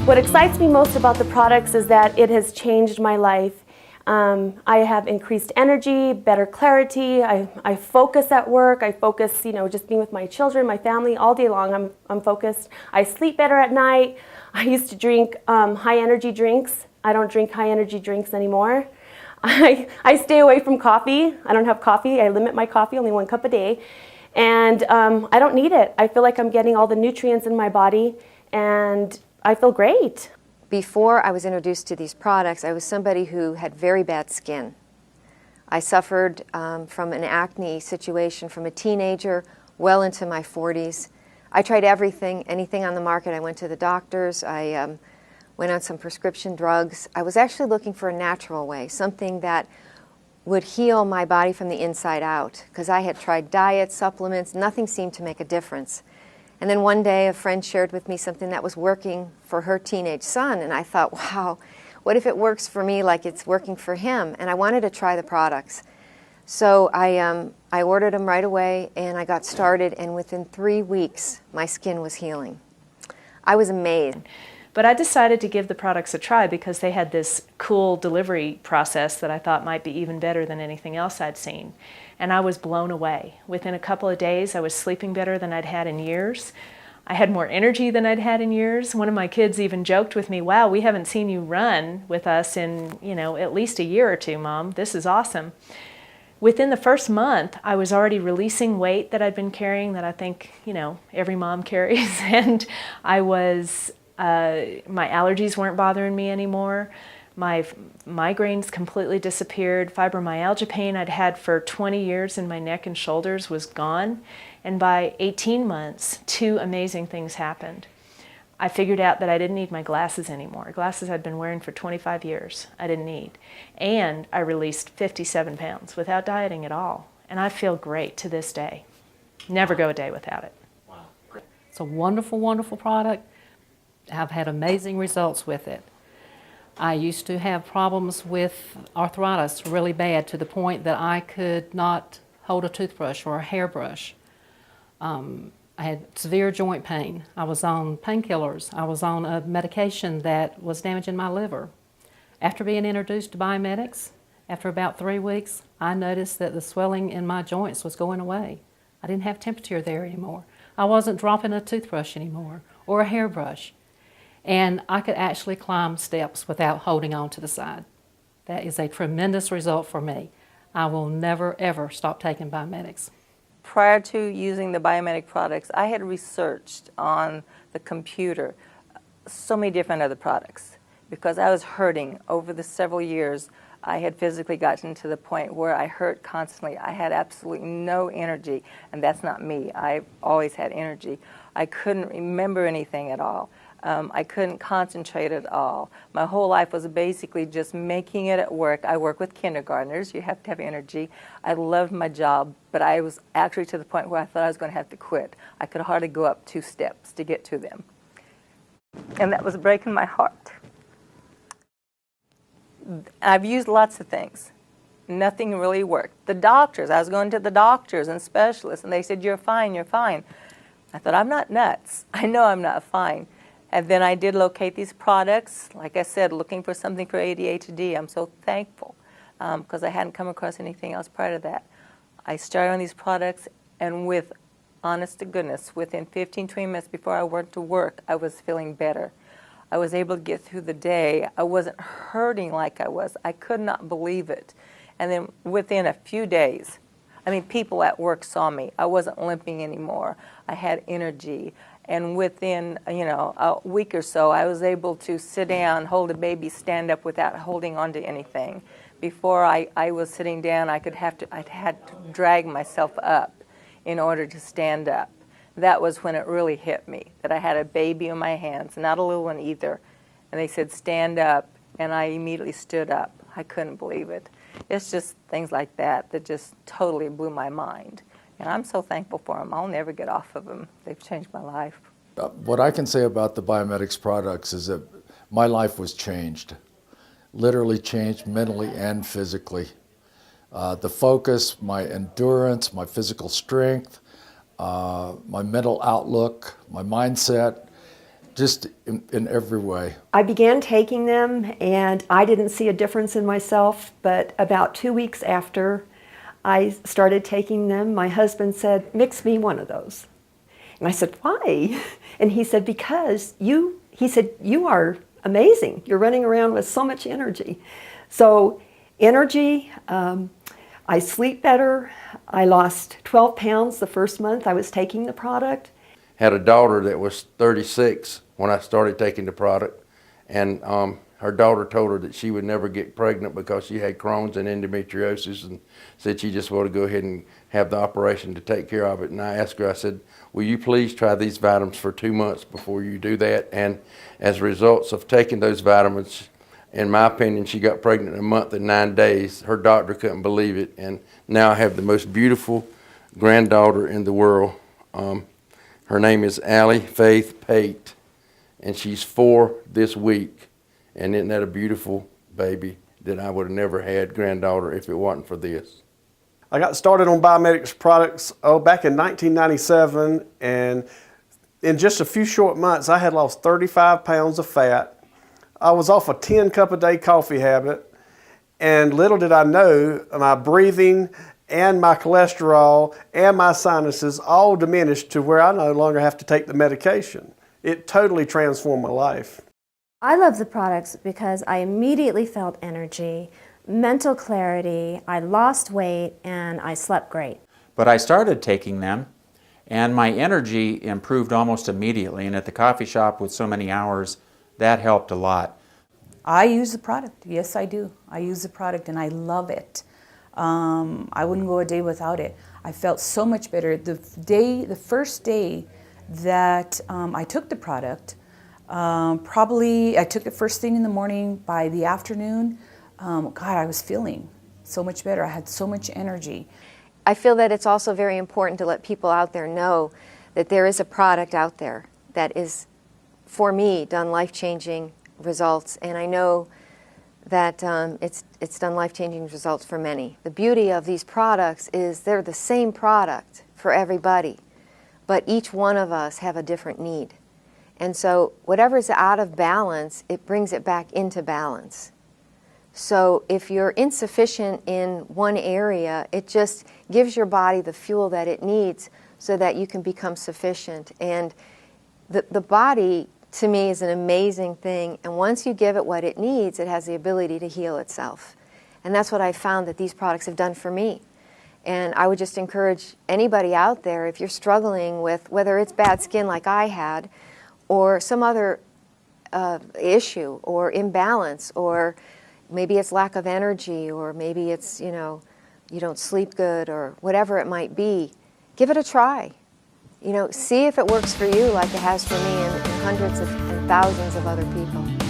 What excites me most about the products is that it has changed my life. I have increased energy, better clarity, I focus at work, I focus, just being with my children, my family, all day long I'm focused. I sleep better at night. I used to drink high energy drinks. I don't drink high energy drinks anymore. I stay away from coffee. I don't have coffee. I limit my coffee, only 1 cup a day. And I don't need it. I feel like I'm getting all the nutrients in my body, and I feel great. Before I was introduced to these products, I was somebody who had very bad skin. I suffered from an acne situation from a teenager well into my 40s. I tried everything, anything on the market. I went to the doctors. I went on some prescription drugs. I was actually looking for a natural way, something that would heal my body from the inside out, because I had tried diets, supplements, nothing seemed to make a difference. And then one day a friend shared with me something that was working for her teenage son, and I thought, wow, what if it works for me like it's working for him? And I wanted to try the products. So I ordered them right away, and I got started, and within 3 weeks my skin was healing. I was amazed. But I decided to give the products a try because they had this cool delivery process that I thought might be even better than anything else I'd seen. And I was blown away. Within a couple of days, I was sleeping better than I'd had in years. I had more energy than I'd had in years. One of my kids even joked with me, wow, we haven't seen you run with us in, at least a year or two, Mom. This is awesome. Within the first month, I was already releasing weight that I'd been carrying that I think, every mom carries. And I was, my allergies weren't bothering me anymore. My migraines completely disappeared. Fibromyalgia pain I'd had for 20 years in my neck and shoulders was gone. And by 18 months, 2 amazing things happened. I figured out that I didn't need my glasses anymore. Glasses I'd been wearing for 25 years, I didn't need. And I released 57 pounds without dieting at all. And I feel great to this day. Never go a day without it. Wow. It's a wonderful, wonderful product. I've had amazing results with it. I used to have problems with arthritis really bad, to the point that I could not hold a toothbrush or a hairbrush. I had severe joint pain. I was on painkillers. I was on a medication that was damaging my liver. After being introduced to Biomedics, after about 3 weeks, I noticed that the swelling in my joints was going away. I didn't have temperature there anymore. I wasn't dropping a toothbrush anymore or a hairbrush. And I could actually climb steps without holding on to the side. That is a tremendous result for me. I will never, ever stop taking Biomedics. Prior to using the Biomedic products, I had researched on the computer so many different other products because I was hurting. Over the several years, I had physically gotten to the point where I hurt constantly. I had absolutely no energy, and that's not me. I've always had energy. I couldn't remember anything at all. I couldn't concentrate at all. My whole life was basically just making it at work. I work with kindergartners. You have to have energy. I loved my job, but I was actually to the point where I thought I was going to have to quit. I could hardly go up 2 steps to get to them. And that was breaking my heart. I've used lots of things. Nothing really worked. The doctors, I was going to the doctors and specialists, and they said, you're fine, you're fine. I thought, I'm not nuts. I know I'm not fine. And then I did locate these products, like I said, looking for something for ADHD. I'm so thankful because I hadn't come across anything else prior to that. I started on these products, and with honest to goodness, within 15, 20 minutes before I went to work, I was feeling better. I was able to get through the day. I wasn't hurting like I was. I could not believe it. And then within a few days, people at work saw me. I wasn't limping anymore. I had energy. And within, a week or so, I was able to sit down, hold a baby, stand up without holding on to anything. Before I was sitting down, I'd had to drag myself up in order to stand up. That was when it really hit me, that I had a baby in my hands, not a little one either. And they said, stand up, and I immediately stood up. I couldn't believe it. It's just things like that that just totally blew my mind. And I'm so thankful for them. I'll never get off of them. They've changed my life. What I can say about the Biomedics products is that my life was changed, literally changed mentally and physically. The focus, my endurance, my physical strength, my mental outlook, my mindset, just in every way. I began taking them and I didn't see a difference in myself, but about 2 weeks after I started taking them, my husband said, "Mix me one of those." And I said, "Why?" And he said, "Because you are amazing. You're running around with so much energy." So energy, I sleep better. I lost 12 pounds the first month I was taking the product. Had a daughter that was 36 when I started taking the product, and her daughter told her that she would never get pregnant because she had Crohn's and endometriosis, and said she just wanted to go ahead and have the operation to take care of it. And I asked her, I said, "Will you please try these vitamins for 2 months before you do that?" And as results of taking those vitamins, in my opinion, she got pregnant in a month and 9 days. Her doctor couldn't believe it, and now I have the most beautiful granddaughter in the world. Her name is Allie Faith Pate, and she's 4 this week. And isn't that a beautiful baby that I would have never had granddaughter if it wasn't for this. I got started on Biomedics products back in 1997, and in just a few short months I had lost 35 pounds of fat. I was off a 10-cup-a-day coffee habit, and little did I know my breathing and my cholesterol and my sinuses all diminished to where I no longer have to take the medication. It totally transformed my life. I love the products because I immediately felt energy, mental clarity, I lost weight, and I slept great. But I started taking them, and my energy improved almost immediately, and at the coffee shop with so many hours, that helped a lot. I use the product. Yes, I do. I use the product and I love it. I wouldn't go a day without it. I felt so much better. The first day that I took the product, probably I took it first thing in the morning. By the afternoon, God, I was feeling so much better. I had so much energy. I feel that it's also very important to let people out there know that there is a product out there that is, for me, done life-changing results, and I know that it's done life-changing results for many. The beauty of these products is they're the same product for everybody, but each one of us have a different need. And so whatever's out of balance, it brings it back into balance. So if you're insufficient in one area, it just gives your body the fuel that it needs so that you can become sufficient. And the body, to me, is an amazing thing, and once you give it what it needs, it has the ability to heal itself. And that's what I found that these products have done for me. And I would just encourage anybody out there, if you're struggling with whether it's bad skin like I had, or some other issue or imbalance, or maybe it's lack of energy, or maybe it's, you don't sleep good, or whatever it might be, give it a try. See if it works for you like it has for me and hundreds and thousands of other people.